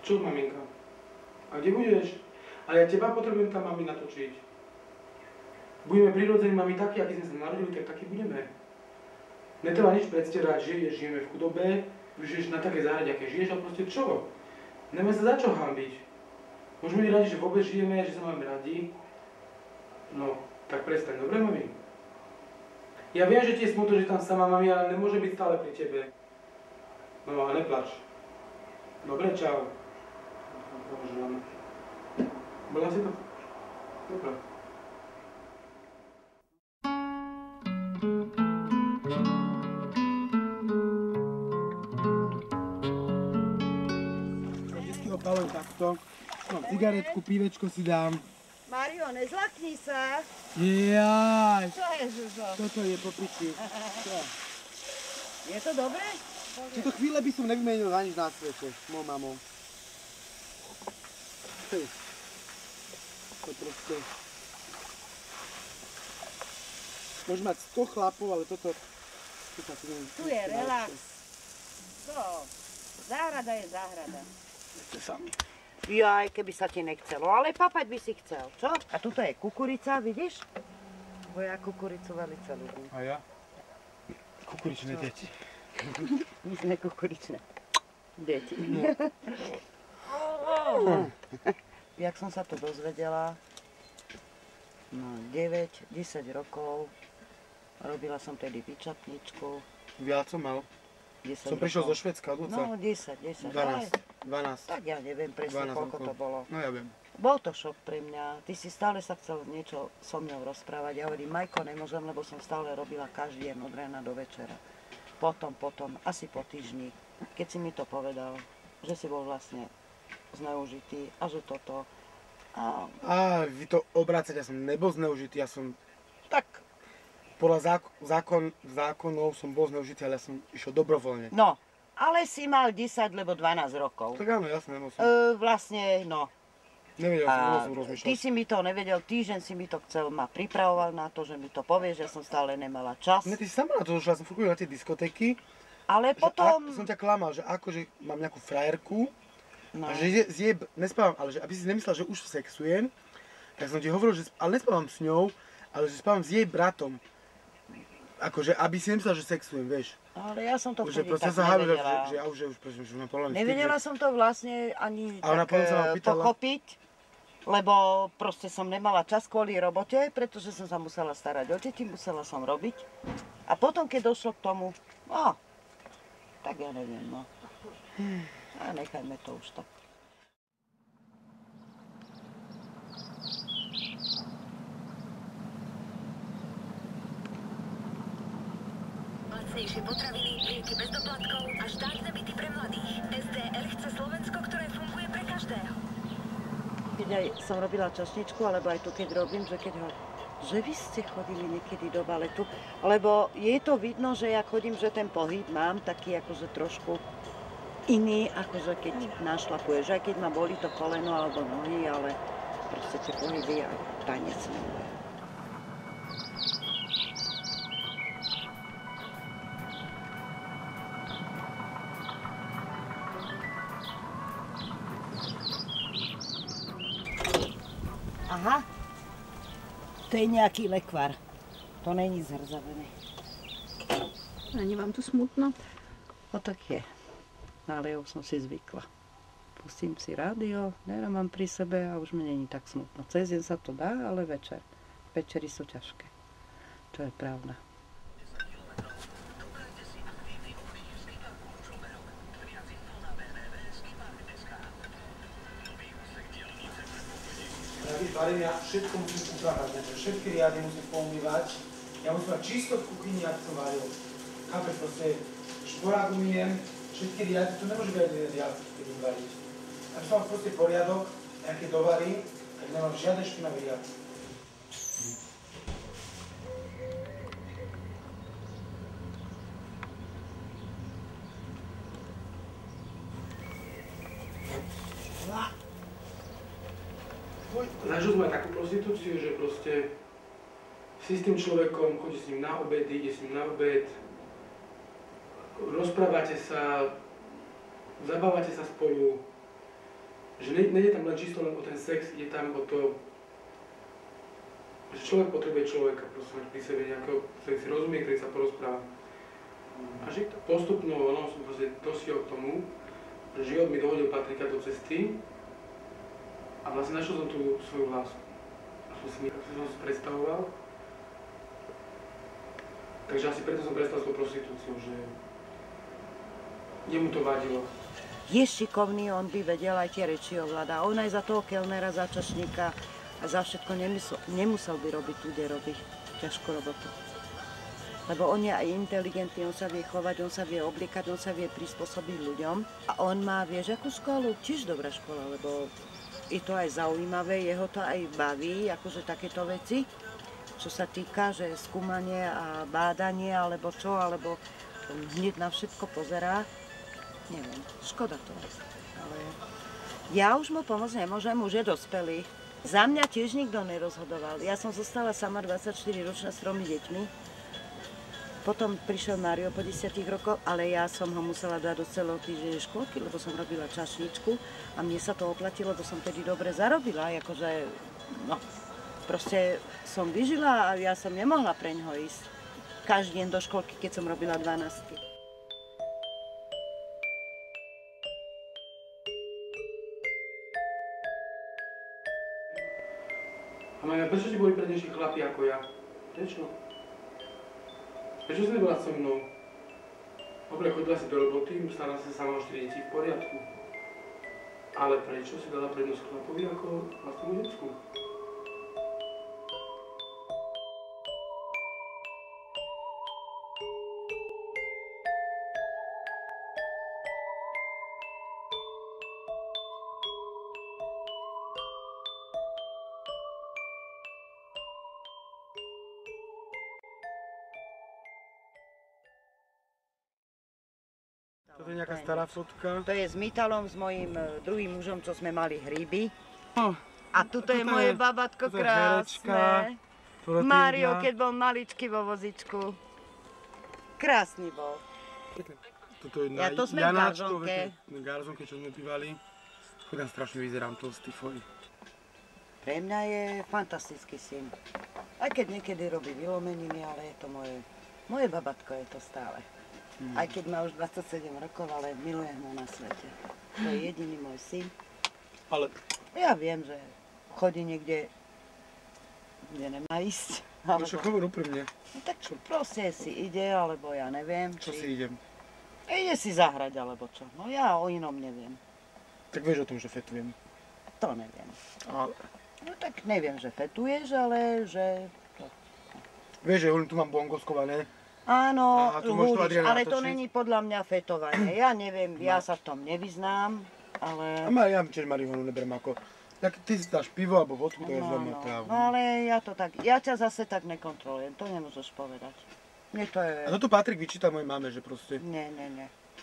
Čo, maminka? A kde budeš? Ale ja teba potrebujem tam, mami, natočiť. Budeme prirodzení, mami, takí, akí sme sa narodili, tak takí budeme. Netreba nič predstierať, žijeme v chudobe, žiješ na také záhrade, aké žiješ, a proste čo? Nemáme sa za čo hanbiť. Môžeme byť radi, že vôbec žijeme, že sa máme radi. No, tak prestaň, dobre, mami? Ja viem, že ti je smutno, že tam sama, mami, ale nemôže byť stále pri tebe. No a neplač. Dobre, čau. Bola si to? Dobre. Vždycky opalujem takto. Mám cigaretku, pívečko si dám. Mario, nezlakni sa. Jaj. Čo je, Žužo? Toto je po piči. Je to dobré? Tieto chvíle by som nevymenil za nič na svete, mojou mamou. Hej. To proste... Môžeš mať 100 chlapov, ale toto... Tu je relax. Co? Záhrada je záhrada. Ešte sami. Jaj, keby sa ti nechcelo, ale papať by si chcel, čo? A tuto je kukurica, vidíš? Bo ja kukuricu veľmi ľúbim. A ja? Kukuričné deti. My sme kukuričné deti. Jak som sa to dozvedela, no 9-10 rokov, robila som tedy vyčapničku. Viac som mal. Som prišiel zo Švédska od oca. No 10. 12. Tak ja neviem presne, koľko to bolo. No ja viem. Bol to šok pre mňa. Ty si stále sa chcel niečo so mňou rozprávať. Ja hovorím, Majko, nemôžem, lebo som stále robila každý deň od rána do večera. Potom, asi po týždni, keď si mi to povedal, že si bol vlastne zneužitý a že toto. A vy to obrácať, ja som nebol zneužitý, ja som... Tak. Podľa zákonov som bol zneužitý, ale ja som išiel dobrovoľne. No, ale si mal 10, lebo 12 rokov. Tak áno, jasné, nemusím. Vlastne, no. Nevedel som rozmýšľať. Ty si mi to nevedel, týždeň si mi to chcel, ma pripravoval na to, že mi to povieš, že som stále nemala čas. Ne, ty si sama na to došla, ja som furt na tie diskotéky. Ale potom... Som ťa klamal, že akože mám nejakú frajerku, no. A že nespávam, ale že aby si nemyslel, že už sexujem, tak som ti hovoril, že ale nespávam s ňou, ale že spávam s jej bratom. Akože, aby si nemyslel, že sexujem, vieš. Ale ja som to vtedy tak nevedela. Že mám problém s tým, nevedela som to vlastne ani tak pýtala... pochopiť, lebo proste som nemala čas kvôli robote, pretože som sa musela starať o deti, musela som robiť. A potom, keď došlo k tomu, tak ja neviem, no. A nechajme to už tak. Lacnejšie potraviny, lieky bez doplatkov a štátne byty pre mladých. SDL chce Slovensko, ktoré funguje pre každého. Keď aj som robila čašničku, alebo aj tu keď robím, že vy ste chodili niekedy do baletu, lebo je to vidno, že ja chodím, že ten pohyb mám taký akože trošku iný, akože keď našlapuješ, aj keď ma bolí to koleno alebo nohy, ale proste tie pohyby a tanec nemôže. Aha, to je nejaký lekvar. To není zhrzavené. Není vám tu smutno? No tak je. Ale ja už som si zvykla. Pustím si rádio, mám pri sebe a už mi není tak smutno. Cez deň sa to dá, ale večer. Večery sú ťažké. To je pravda. Varím, ja všetko musím upratať, všetky riady musím poumývať. Ja musím mať čisto v kuchyni, ak som varil. Chápeš, proste šporák umýjem, všetky riady, to nemôže byť jeden riad, keď budem variť. Ak som mám proste poriadok, nejaké dovarím, tak nemám žiadne špinavý riad. Zažil som aj takú prostitúciu, že proste si s tým človekom, chodí s ním na obed, ide s ním na obed, rozprávate sa, zabávate sa spolu Že nejde tam len čisto len o ten sex, ide tam o to, že človek potrebuje človeka proste pri sebe nejakého, ktorý si rozumie, ktorý sa porozpráva. A že postupno som proste dosiahol k tomu, že život mi dohodil Patrika do cesty a vlastne našiel som tú svoju lásku. A som si predstavoval. Takže asi preto som prestal s tou prostitúciou, že jemu to vadilo. Je šikovný, on by vedel aj tie reči ovláda. On aj za toho kelnera, za čašníka a za všetko nemusel by robiť tu, kde robí ťažkú robotu. Lebo on je aj inteligentný, on sa vie chovať, on sa vie obliekať, on sa vie prispôsobiť ľuďom. A on má, vieš, akú školu? Tiež dobrá škola, lebo je to aj zaujímavé, jeho to aj baví, akože takéto veci. Čo sa týka, že skúmanie a bádanie, alebo čo, alebo hneď na všetko pozerá. Neviem, škoda to. Ale ja už mu pomôcť nemôžem, už je dospelý. Za mňa tiež nikto nerozhodoval. Ja som zostala sama 24-ročná s 3 deťmi. Potom prišiel Mário po 10 rokoch, ale ja som ho musela dať do celotýždňovej škôlky, lebo som robila čašničku a mne sa to oplatilo, lebo som tedy dobre zarobila. Akože, no, proste som vyžila a ja som nemohla preňho ísť každý deň do školky, keď som robila 12. A Maja, prečo ti boli prednejší chlapi ako ja? Prečo? Prečo si nebola so mnou? Dobre, chodila si do roboty, starala sa sama o 4 deti v poriadku. Ale prečo si dala prednosť chlapovi ako vlastnému decku? Toto je nejaká stará fotka. To je s Mitalom, s mojím druhým mužom, čo sme mali hríby. No, a tuto je moje babatko krásne. Mário, keď bol maličký vo vozičku. Krásny bol. Toto je na Ja to sme v garzonke. Na garzonke, čo sme bývali. Chodám strašne vyzerám tlstý, foj. Pre mňa je fantastický syn. Aj keď niekedy robí vylomeniny, ale je to moje babatko je to stále. Aj keď má už 27 rokov, ale milujem ho na svete. To je jediný môj syn. Ale ja viem, že chodí niekde, kde nemá ísť. no však hovor úprimne. No tak čo, proste si ide, alebo ja neviem. Čo si idem? Ide si zahrať, alebo čo. No ja o inom neviem. Tak vieš o tom, že fetujem. To neviem. Ale No tak neviem, že fetuješ, ale že... vieš, že tu mám bongoskované. Áno, Aha, tu môžeš to húriš, Adriana ale to natočiť. není podľa mňa fetovanie. Ja neviem, ja sa v tom nevyznám, ale... Ja tiež marihuanu neberiem ako... Tak ty si dáš pivo alebo vodku, to je zaujímavé trávu. No ale ja to tak, ja ťa zase tak nekontrolujem, to nemôžeš povedať. Mne to je... A toto Patrik vyčíta mojej mame, že proste... Nie.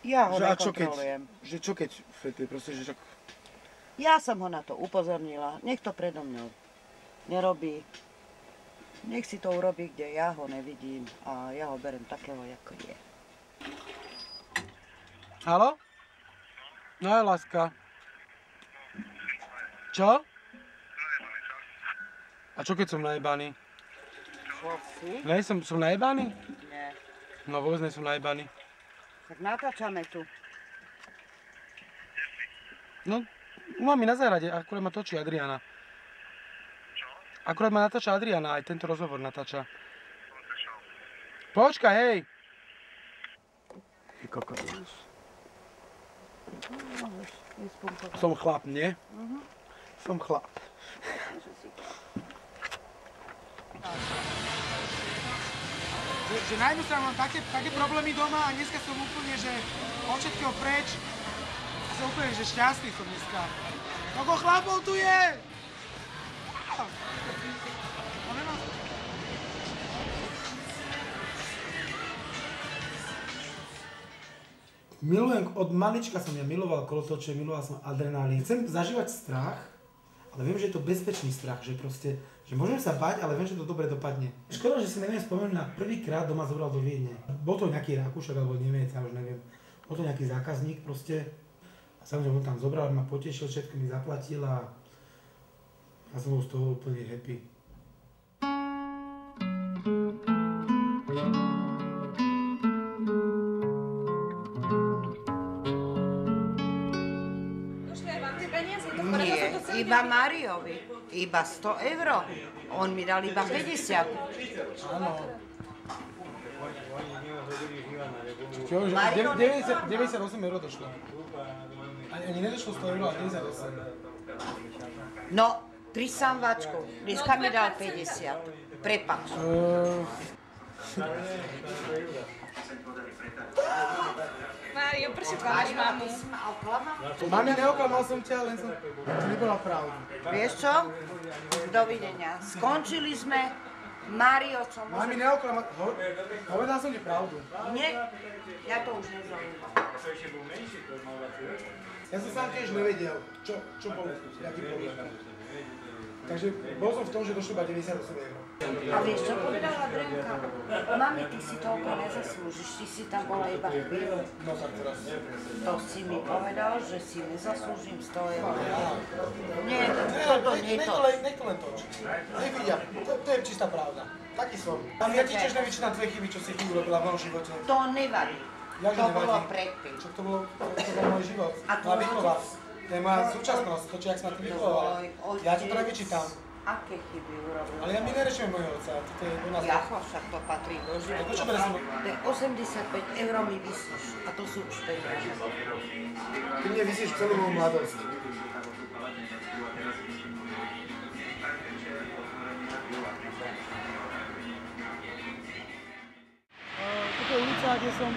Ja ho Že a čo keď, nekontrolujem. že čo keď fetuje, proste, že čak... Ja som ho na to upozornila, nech to predo mňou nerobí. Nech si to urobí, kde ja ho nevidím a ja ho berem takého, ako je. Haló? No je láska. Čo? A čo keď som najebaný? Čo si? Nej, som najebaný? Nie. No vôbec nie som najebaný. Tak natáčame tu. No, mám mi na záhrade, akurát ma točí Adriana. Akurát ma natáča Adriana, aj tento rozhovor natáča. Počkaj, hej! Ty kokos. Som chlap, nie? Som chlap. Že na jednu stranu mám také problémy doma a dneska som úplne, že od všetkého preč. Som úplne, že šťastný som dneska. Koľko chlapov tu je? Milujem, od malička som ja miloval kolotoče, miloval som adrenalín. Chcem zažívať strach, ale viem, že je to bezpečný strach, že proste, že môžem sa bať, ale viem, že to dobre dopadne. Škoda, že si neviem spomenúť na prvýkrát doma zobral do Viedne. Bol to nejaký Rakúšak alebo Nemec, ja už neviem. Bol to nejaký zákazník proste. A samozrejme, on tam zobral, ma potešil, všetko mi zaplatil a ja som bol z toho úplne happy. Nie, iba Mariovi. Iba 100 €. On mi dal iba 50. Áno. Čo, 98 € došlo. Ani nedošlo 100 €, ale 98. No, prisám Vačku, dneska mi dal 50. Prepáč. Mário, prečo klamáš mamu? Mami, neoklamal som ťa, len som to nebola pravda. Vieš čo? Dovidenia. Skončili sme. Mário, čo môže... Mami, neoklamal... Povedal som ti pravdu. Nie, ja to už nezaujímam. Ja som sám tiež nevedel, čo bol, jaký problém. Takže bol som v tom, že došlo iba 98 €. A vieš, čo povedala Dremka? Mami, ty si toľko nezaslúžiš, ty si tam bola iba chvíľu. No tak teraz. To si mi povedal, že si nezaslúžim 100 €. Nie, toto nie to. Nech to len točí. Nech vidia, to je čistá pravda. Taký som. Ale ja ti tiež nevyčítam tvoje chyby, čo si ty urobila v mojom živote. To nevadí. To bolo predtým. Čo to bol môj život. A to moja výchova. To je moja súčasnosť, to, čo jak som na tým vychovala. Ja ti to nevyčítam. Aké chyby urobil? Ale ja my nerešíme môjho otca, to je u nás. Jacho, však to patrí do života. Počo teraz som... To je 85 € mi vysíš a to sú už peniaze. Ty mne vysíš celú moju mladosť. Toto je ulica, kde som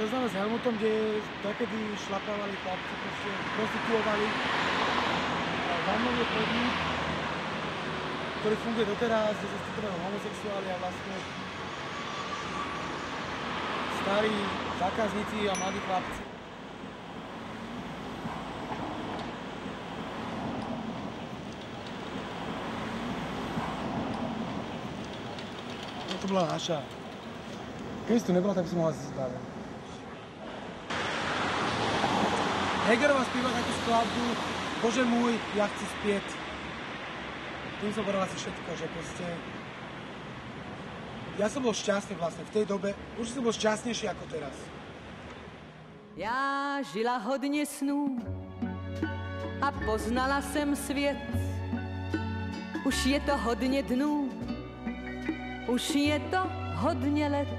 zoznámil s Helmutom, kde takedy šlapávali chlapci, proste prostituovali. Za mnou je chodník, ktorý funguje doteraz, kde sa stretávajú homosexuáli a vlastne starí zákazníci a mladí chlapci. To bola naša. Keď si tu nebola, tak by som mohla zbaviť. Hegerová spíva takú skladbu Bože môj, ja chci spieť. Tým som povedal asi všetko, že proste... Ja som bol šťastný vlastne v tej dobe, už som bol šťastnejší ako teraz. Já žila hodně snů a poznala jsem svět. Už je to hodně dnů, už je to hodně let,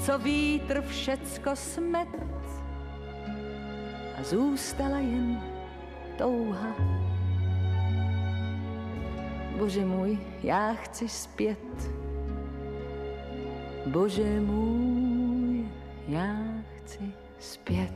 co vítr všecko smet a zůstala jen touha. Bože můj, já chci zpět. Bože můj, já chci zpět.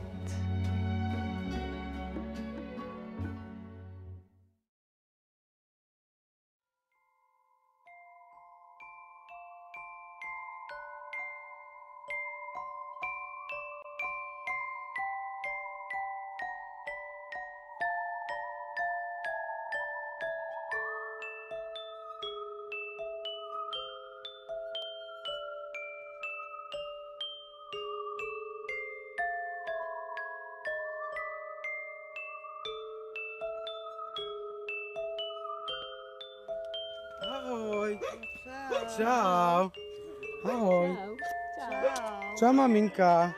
Ahoj. Čau. Čau. Ahoj. Čau. Čau, maminka.